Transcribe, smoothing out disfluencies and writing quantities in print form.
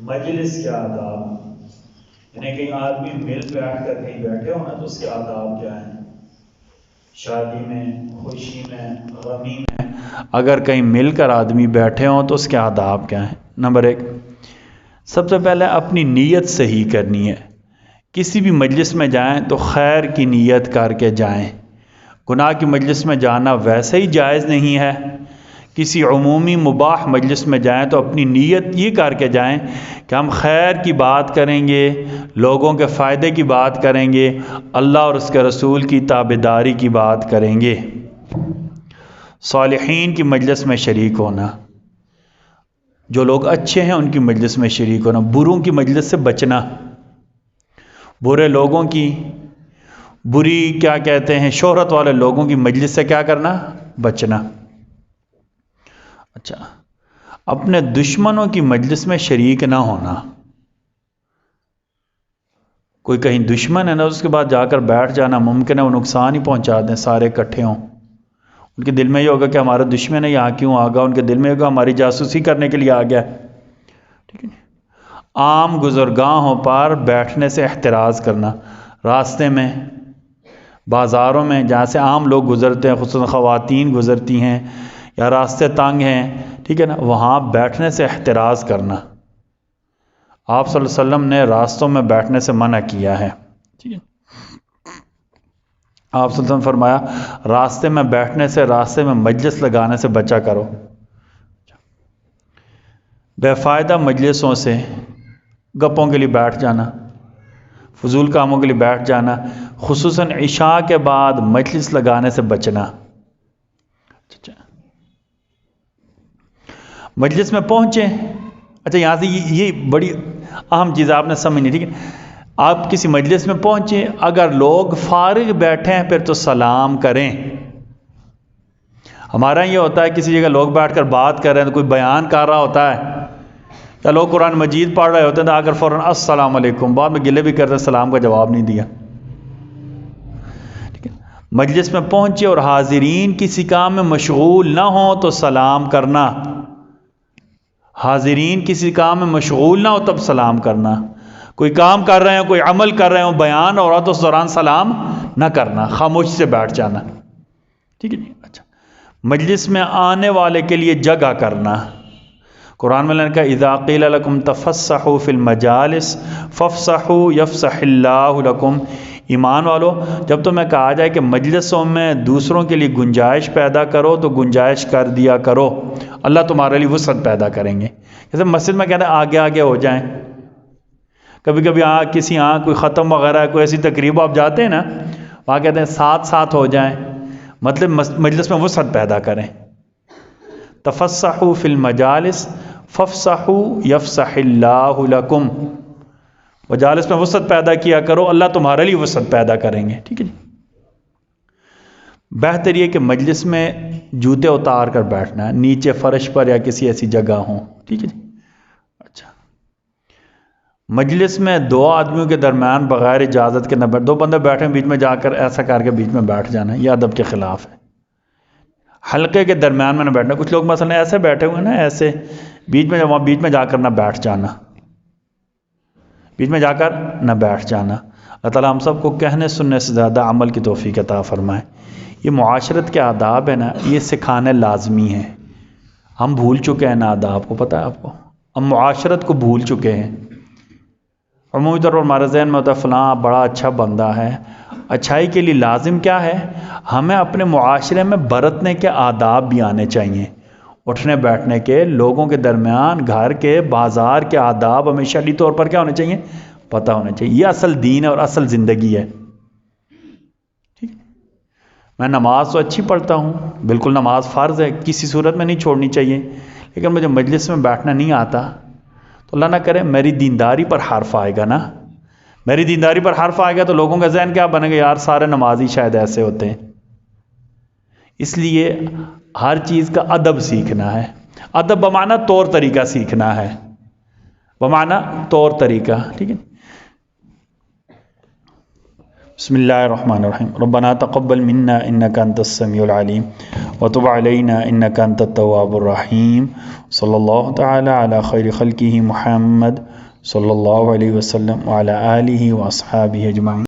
مجلس کے آداب، یعنی کہیں آدمی مل بیٹھ کر کہیں بیٹھے ہو نا تو اس کے آداب کیا ہیں؟ شادی میں، خوشی میں، غمی میں اگر کہیں مل کر آدمی بیٹھے ہوں تو اس کے آداب کیا ہیں؟ نمبر 1، سب سے پہلے اپنی نیت صحیح کرنی ہے۔ کسی بھی مجلس میں جائیں تو خیر کی نیت کر کے جائیں۔ گناہ کی مجلس میں جانا ویسے ہی جائز نہیں ہے۔ کسی عمومی مباح مجلس میں جائیں تو اپنی نیت یہ کر کے جائیں کہ ہم خیر کی بات کریں گے، لوگوں کے فائدے کی بات کریں گے، اللہ اور اس کے رسول کی تابعداری کی بات کریں گے۔ صالحین کی مجلس میں شریک ہونا، جو لوگ اچھے ہیں ان کی مجلس میں شریک ہونا، بروں کی مجلس سے بچنا، برے لوگوں کی، بری کیا کہتے ہیں شہرت والے لوگوں کی مجلس سے کیا کرنا؟ بچنا۔ اچھا، اپنے دشمنوں کی مجلس میں شریک نہ ہونا۔ کوئی کہیں دشمن ہے نا، اس کے بعد جا کر بیٹھ جانا ممکن ہے وہ نقصان ہی پہنچا دیں، سارے اکٹھے ہوں۔ ان کے دل میں یہ ہوگا کہ ہمارا دشمن ہے، یہاں کیوں آ گیا؟ ان کے دل میں ہوگا ہماری جاسوسی کرنے کے لیے آ گیا۔ ٹھیک ہے، عام گزرگاہوں پر بیٹھنے سے احتراز کرنا، راستے میں، بازاروں میں جہاں سے عام لوگ گزرتے ہیں، خصوصاً خواتین گزرتی ہیں یا راستے تنگ ہیں، ٹھیک ہے نا، وہاں بیٹھنے سے احتراز کرنا۔ آپ صلی اللہ علیہ وسلم نے راستوں میں بیٹھنے سے منع کیا ہے۔ ٹھیک ہے، آپ صلی اللہ علیہ وسلم فرمایا راستے میں بیٹھنے سے، راستے میں مجلس لگانے سے بچا کرو۔ بے فائدہ مجلسوں سے، گپوں کے لیے بیٹھ جانا، فضول کاموں کے لیے بیٹھ جانا، خصوصاً عشاء کے بعد مجلس لگانے سے بچنا۔ مجلس میں پہنچے، اچھا یہاں سے یہ بڑی اہم چیز آپ نے سمجھنی، ٹھیک ہے، آپ کسی مجلس میں پہنچے، اگر لوگ فارغ بیٹھے ہیں پھر تو سلام کریں۔ ہمارا یہ ہوتا ہے کسی جگہ لوگ بیٹھ کر بات کر رہے ہیں، تو کوئی بیان کر رہا ہوتا ہے یا لوگ قرآن مجید پڑھ رہے ہوتے ہیں تو آ کر فوراً السلام علیکم، بعد میں گلے بھی کرتے ہیں سلام کا جواب نہیں دیا۔ ٹھیک ہے، مجلس میں پہنچے اور حاضرین کسی کام میں مشغول نہ ہوں تو سلام کرنا، حاضرین کسی کام میں مشغول نہ ہو تب سلام کرنا۔ کوئی کام کر رہے ہوں، کوئی عمل کر رہے ہوں، بیان ہو رہا تو اس دوران سلام نہ کرنا، خاموش سے بیٹھ جانا۔ ٹھیک ہے جی۔ اچھا، مجلس میں آنے والے کے لیے جگہ کرنا، قرآن میں نے کہا اذا قیل لکم تفسحوا فی المجالس فافسحوا یفسح اللہ لکم۔ ایمان والو، جب تمہیں کہا جائے کہ مجلسوں میں دوسروں کے لیے گنجائش پیدا کرو تو گنجائش کر دیا کرو، اللہ تمہارے لیے وسعت پیدا کریں گے۔ جیسے مسجد میں کہتے ہیں آگے آگے ہو جائیں، کبھی کبھی کسی کوئی ختم وغیرہ کوئی ایسی تقریب آپ جاتے ہیں نا، وہاں کہتے ہیں ساتھ ساتھ ہو جائیں، مطلب مجلس میں وسعت پیدا کریں۔ تفسحوا فی المجالس فافسحوا یفسح اللہ لکم، مجالس میں وسعت پیدا کیا کرو، اللہ تمہارے لیے وسعت پیدا کریں گے۔ ٹھیک ہے جی۔ بہتر یہ کہ مجلس میں جوتے اتار کر بیٹھنا ہے، نیچے فرش پر یا کسی ایسی جگہ ہوں۔ ٹھیک ہے جی۔ اچھا، مجلس میں دو آدمیوں کے درمیان بغیر اجازت کے نہ بیٹھ، دو بندے بیٹھے بیچ میں جا کر ایسا کر کے بیچ میں بیٹھ جانا، یہ ادب کے خلاف ہے۔ حلقے کے درمیان میں نہ بیٹھنا، کچھ لوگ مثلا ایسے بیٹھے ہوئے نا، ایسے بیچ میں جا کر نہ بیٹھ جانا، بیچ میں جا کر نہ بیٹھ جانا۔ اللہ تعالیٰ ہم سب کو کہنے سننے سے زیادہ عمل کی توفیق عطا فرمائے۔ یہ معاشرت کے آداب ہیں نا، یہ سکھانے لازمی ہیں۔ ہم بھول چکے ہیں نا آداب کو، پتہ ہے آپ کو، ہم معاشرت کو بھول چکے ہیں۔ عمومی طور پر ہمارے ذہن میں ہوتا ہے فلاں بڑا اچھا بندہ ہے۔ اچھائی کے لیے لازم کیا ہے؟ ہمیں اپنے معاشرے میں برتنے کے آداب بھی آنے چاہیے، اٹھنے بیٹھنے کے، لوگوں کے درمیان، گھر کے، بازار کے آداب ہمیں شرعی طور پر کیا ہونے چاہیے؟ پتہ ہونا چاہیے۔ یہ اصل دین ہے اور اصل زندگی ہے۔ ٹھیک ہے، میں نماز تو اچھی پڑھتا ہوں، بالکل نماز فرض ہے، کسی صورت میں نہیں چھوڑنی چاہیے، لیکن مجھے مجلس میں بیٹھنا نہیں آتا تو اللہ نہ کرے میری دینداری پر حرف آئے گا نا، میری دینداری پر حرف آئے گا تو لوگوں کا ذہن کیا بنے گا؟ یار سارے نمازی شاید ایسے ہوتے ہیں۔ اس لیے ہر چیز کا ادب سیکھنا ہے۔ ادب بمعنی طور طریقہ سیکھنا ہے، بمعنی طور طریقہ۔ ٹھیک ہے، بسم اللہ الرحمن الرحیم۔ ربنا تقبل منا انک انت السمیع العلیم وتب علینا انک انت التواب الرحیم۔ صلی اللہ تعالی علی خیر خلقہ محمد صلی اللہ علیہ وسلم وعلی آلہ واصحابہ اجمعین.